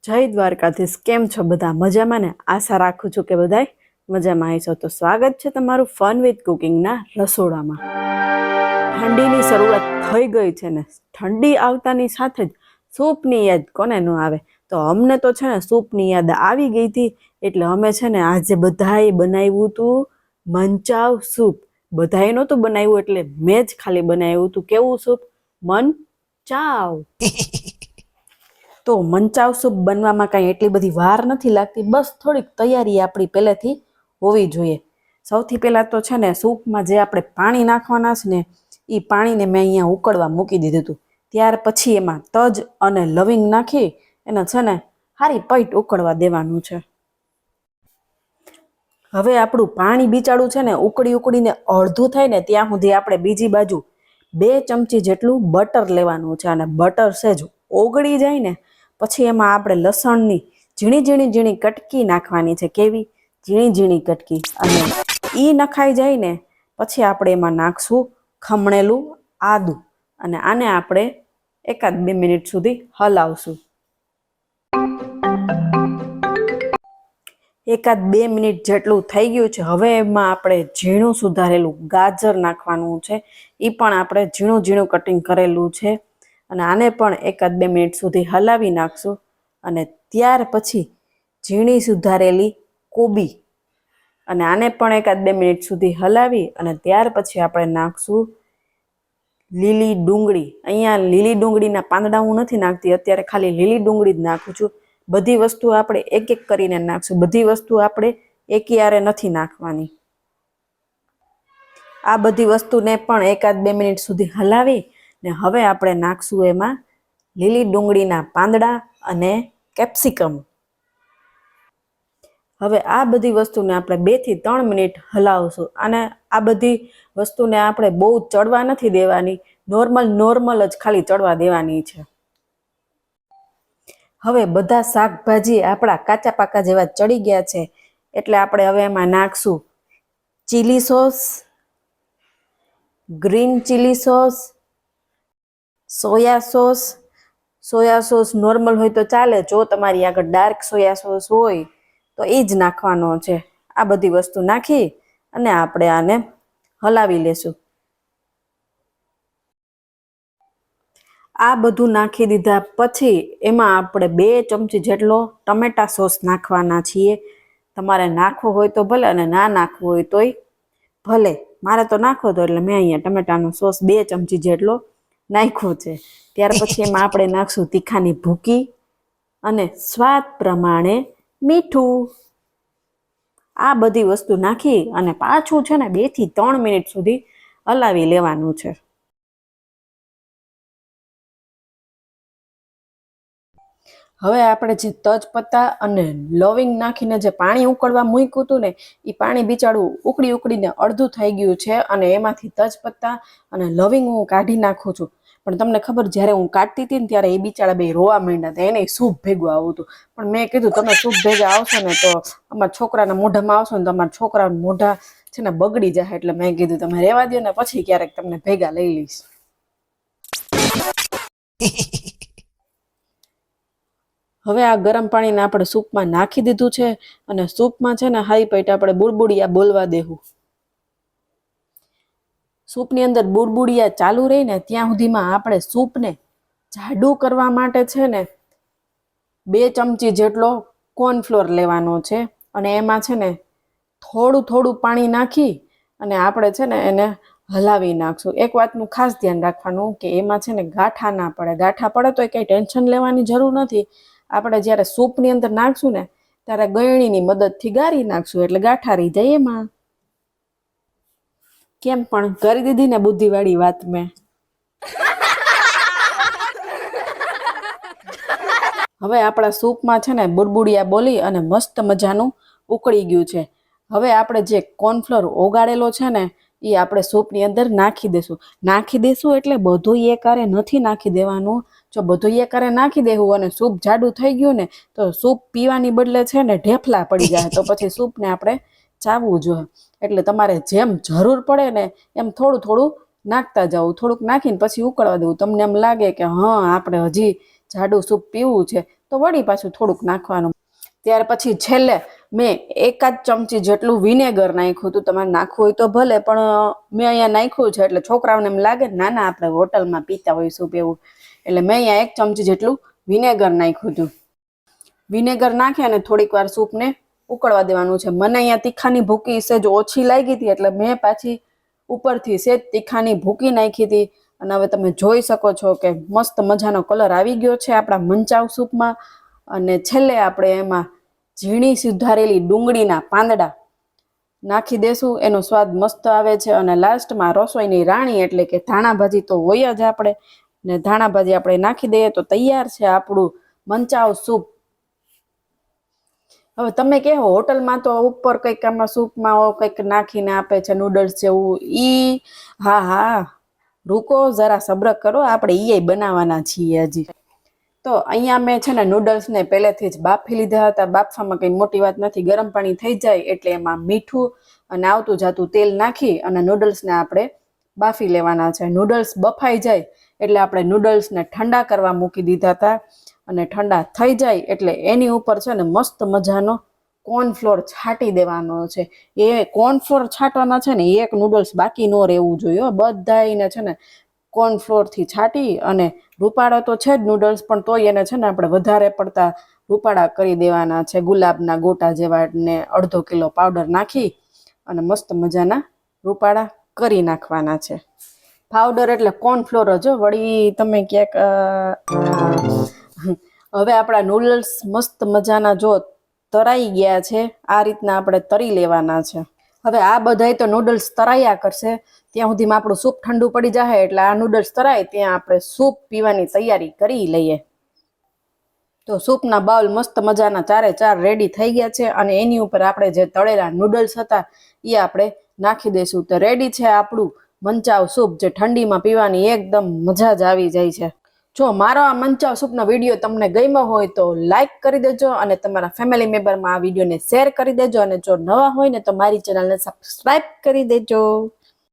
જય દ્વારકાધીશ. કેમ છો બધા? મજામાં ને? આશા રાખું છું કે બધાય મજામાં હશો. તો સ્વાગત છે તમારું ફન વિથ કુકિંગના રસોડામાં. ઠંડીની શરૂઆત થઈ ગઈ છે ને ઠંડી આવતાની સાથે જ સૂપની યાદ કોને ન આવે? તો અમને તો છે ને સૂપની યાદ આવી ગઈ હતી. એટલે અમે છે ને આજે બધાએ બનાવ્યું હતું મંચાવ સૂપ. બધાએ નહોતું બનાવ્યું, એટલે મેં જ ખાલી બનાવ્યું હતું. કેવું સૂપ? મંચાવ. તો મંચાવ સૂપ બનવામાં કાંઈ એટલી બધી વાર નથી લાગતી. બસ થોડીક તૈયારી આપણી પહેલેથી હોવી જોઈએ. સૌથી પહેલાં તો છે ને સૂપમાં જે આપણે પાણી નાખવાના છે ને એ પાણીને મેં અહીંયા ઉકળવા મૂકી દીધું હતું. ત્યાર પછી એમાં તજ અને લવિંગ નાખી એને છે ને સારી પૈટ ઉકળવા દેવાનું છે. હવે આપણું પાણી બીચાડું છે ને ઉકળીને અડધું થાય ને ત્યાં સુધી આપણે બીજી બાજુ 2 ચમચી જેટલું બટર લેવાનું છે. અને બટર સેજ ઓગળી જાય ને પછી એમાં આપણે લસણની ઝીણી કટકી નાખવાની છે. કેવી? ઝીણી કટકી. અને એ નખાઈ જાય ને પછી આપણે એમાં નાખશું ખમણેલું આદું. અને આને આપણે 1-2 મિનિટ સુધી હલાવશું. 1-2 મિનિટ જેટલું થઈ ગયું છે. હવે એમાં આપણે ઝીણું સુધારેલું ગાજર નાખવાનું છે. એ પણ આપણે ઝીણું કટિંગ કરેલું છે. અને આને પણ 1-2 મિનિટ સુધી હલાવી નાખશું. અને ત્યાર પછી ઝીણી સુધારેલી કોબી, અને આને પણ 1-2 મિનિટ સુધી હલાવી અને ત્યાર પછી આપણે નાખશું લીલી ડુંગળી. અહીંયા લીલી ડુંગળીના પાંદડા હું નથી નાખતી, અત્યારે ખાલી લીલી ડુંગળી જ નાખું છું. બધી વસ્તુ આપણે એક કરીને નાખશું. બધી વસ્તુ આપણે એકયારે નથી નાખવાની. આ બધી વસ્તુને પણ 1-2 મિનિટ સુધી હલાવી ને હવે આપણે નાખશું એમાં લીલી ડુંગળીના પાંદડા અને કેપ્સિકમ. હવે આ બધી વસ્તુને આપણે 2 થી 3 મિનિટ હલાવશું. અને આ બધી વસ્તુને આપણે બહુ ચડવા નથી દેવાની, નોર્મલ જ ખાલી ચડવા દેવાની છે. હવે બધા શાકભાજી આપણા કાચા પાકા જેવા ચડી ગયા છે. એટલે આપણે હવે એમાં નાખશું chilli sauce, green chilli sauce, soya sauce. Soya sauce normal હોય તો ચાલે. જો તમારી આગળ ડાર્ક સોયા સોસ હોય તો એ જ નાખવાનો છે. આ બધી વસ્તુ નાખી અને આપણે આને હલાવી લેશું. આ બધું નાખી દીધા પછી એમાં આપણે 2 ચમચી જેટલો ટમેટા સોસ નાખવાના છીએ. તમારે નાખવો હોય તો ભલે અને ના નાખવો હોય તોય ભલે. મારે તો નાખવો હતો એટલે મેં અહીંયા ટમેટાનો સોસ 2 ચમચી જેટલો નાખ્યો છે. ત્યાર પછી એમાં આપણે નાખશું તીખાની ભૂકી અને સ્વાદ પ્રમાણે મીઠું. આ બધી વસ્તુ નાખી અને પાછું છે ને 2 થી 3 મિનિટ સુધી હલાવી લેવાનું છે. હવે આપણે જે તજપત્તા અને લવિંગ નાખીને જે પાણી ઉકળવા મૂક્યું હતું ને એ પાણી બિચારું ઉકળીને અડધું થઈ ગયું છે. અને એમાંથી તજપત્તા અને લવિંગ હું કાઢી નાખું છું. પણ તમને ખબર, જ્યારે હું કાઢતી હતી ને ત્યારે એ બિચારા બે રોવા માંડ્યા હતા. એને સૂપ ભેગું આવું હતું. પણ મેં કીધું તમે સૂપ ભેગા આવશો ને તો અમારા છોકરાના મોઢામાં આવશો ને તો અમારા છોકરાના મોઢા છે ને બગડી જાય. એટલે મેં કીધું તમે રહેવા દો ને, પછી ક્યારેક તમને ભેગા લઈ લઈશ. હવે આ ગરમ પાણીને આપણે સૂપમાં નાખી દીધું છે. અને સૂપમાં છે ને હાઈ પેટ આપણે બુડબુડિયા બોલવા દેવું. સૂપની અંદર બુડબુડિયા ચાલુ રહીને ત્યાં સુધીમાં આપણે સૂપને જાડું કરવા માટે છે ને 2 ચમચી જેટલો કોર્નફ્લોર લેવાનો છે. અને એમાં છે ને થોડું પાણી નાખી અને આપણે છે ને એને હલાવી નાખશું. એક વાતનું ખાસ ધ્યાન રાખવાનું કે એમાં છે ને ગાંઠા ના પડે. ગાંઠા પડે તો કંઈ ટેન્શન લેવાની જરૂર નથી. આપણે જ્યારે સૂપની અંદર નાખશું ને ત્યારે ગળણીની મદદથી ગાળી નાખશું એટલે ગાંઠા રહી જાય એમાં. કેમ પણ કરી દીધી ને બુદ્ધિવાળી વાત મેં. હવે આપણા સૂપમાં છે ને બુડબુડિયા બોલી અને મસ્ત મજાનું ઉકળી ગયું છે. હવે આપણે જે કોર્નફ્લોર ઓગાળેલો છે ને એ આપણે સૂપની અંદર નાખી દેશું. એટલે બધું એકારે નથી નાખી દેવાનું. જો બધું એકારે નાખી દેવું અને સૂપ જાડું થઈ ગયું ને તો સૂપ પીવાની બદલે છે ને ઢેફલા પડી જાય. તો પછી સૂપને આપણે ચાવવું જોઈએ. એટલે તમારે જેમ જરૂર પડે ને એમ થોડું નાખતા જવું. થોડુંક નાખીને પછી ઉકળવા દેવું. તમને એમ લાગે કે હા આપણે હજી જાડું સૂપ પીવું છે તો વળી પાછું થોડુંક નાખવાનું. ત્યાર પછી છેલ્લે મેં 1 ચમચી જેટલું વિનેગર નાખ્યું હતું. તમારે નાખવું હોય તો ભલે, પણ મેં અહીંયા નાખ્યું છે એટલે છોકરાઓને એમ લાગે ને ના આપણે હોટલમાં પીતા હોય સૂપ એવું, એટલે મેં અહીંયા 1 ચમચી જેટલું વિનેગર નાખ્યું હતું. વિનેગર નાખી અને થોડીક વાર સૂપને ઉકળવા દેવાનું છે. મને અહીંયા તીખાની ભૂકી સેજ ઓછી લાગી હતી એટલે મેં પાછી ઉપરથી સેજ તીખાની ભૂકી નાખી હતી. અને હવે તમે જોઈ શકો છો કે મસ્ત મજાનો કલર આવી ગયો છે આપણા મંચાવ સૂપમાં. અને છેલ્લે આપણે એમાં ઝીણી સુધારેલી ડુંગળીના પાંદડા નાખી દેશું, એનો સ્વાદ મસ્ત આવે છે. અને લાસ્ટમાં રસોઈની રાણી એટલે કે ધાણાભાજી તો હોય જ આપણે, ને ધાણાભાજી આપણે નાખી દઈએ તો તૈયાર છે આપણું મંચાવ સૂપ. હવે તમે કહો હોટલમાં તો ઉપર કંઈક આમાં સૂપમાં કંઈક નાખીને આપે છે નૂડલ્સ જેવું, હા રૂકો જરા સબ્ર કરો, આપણે બનાવવાના છીએ હજી. તો અહીંયા મેં છે ને નૂડલ્સને પહેલેથી જ બાફી લીધા હતા. બાફવામાં કંઈ મોટી વાત નથી. ગરમ પાણી થઈ જાય એટલે એમાં મીઠું અને આવતું જાતું તેલ નાખી અને નૂડલ્સને આપણે બાફી લેવાના છે. નૂડલ્સ બફાઈ જાય એટલે આપણે નૂડલ્સને ઠંડા કરવા મૂકી દીધા હતા. અને ઠંડા થઈ જાય એટલે એની ઉપર છે ને મસ્ત મજાનો કોર્નફ્લોર છાંટી દેવાનો છે. એ કોર્નફ્લોર છાંટવાના છે ને એક નૂડલ્સ બાકી ન રહેવું જોઈએ. બધાને છે ને કોર્નફ્લોરથી છાંટી અને રૂપાળો તો છે જ નૂડલ્સ, પણ તોય એને છે ને આપણે વધારે પડતા રૂપાળા કરી દેવાના છે. ગુલાબના ગોટા જેવા ને 1/2 કિલો પાવડર નાખી અને મસ્ત મજાના રૂપાળા કરી નાખવાના છે. પાવડર એટલે કોર્નફ્લોર જ, વળી તમે ક્યાંક. હવે આપણા નૂડલ્સ મસ્ત મજાના જો તરાઈ ગયા છે, આ રીતના આપણે તરી લેવાના છે. હવે આ બધાય તો નૂડલ્સ તરાયા કરશે ત્યાં સુધીમાં આપણું સૂપ ઠંડુ પડી જાય, એટલે આ નૂડલ્સ તરાય ત્યાં આપણે સૂપ પીવાની તૈયારી કરી લઈએ. તો સૂપના બાઉલ મસ્ત મજાના 4 રેડી થઈ ગયા છે. અને એની ઉપર આપણે જે તળેલા નૂડલ્સ હતા એ આપણે નાખી દઈશું. તો રેડી છે આપણું મંચાવ સૂપ, જે ઠંડીમાં પીવાની એકદમ મજા જ આવી જાય છે. જો મારો આ મંચાવ સૂપનો વિડીયો તમને ગમ્યો હોય તો લાઈક કરી દેજો અને તમારા ફેમિલી મેમ્બરમાં આ વિડીયોને શેર કરી દેજો. અને જો નવા હોય ને તો મારી ચેનલને સબસ્ક્રાઈબ કરી દેજો.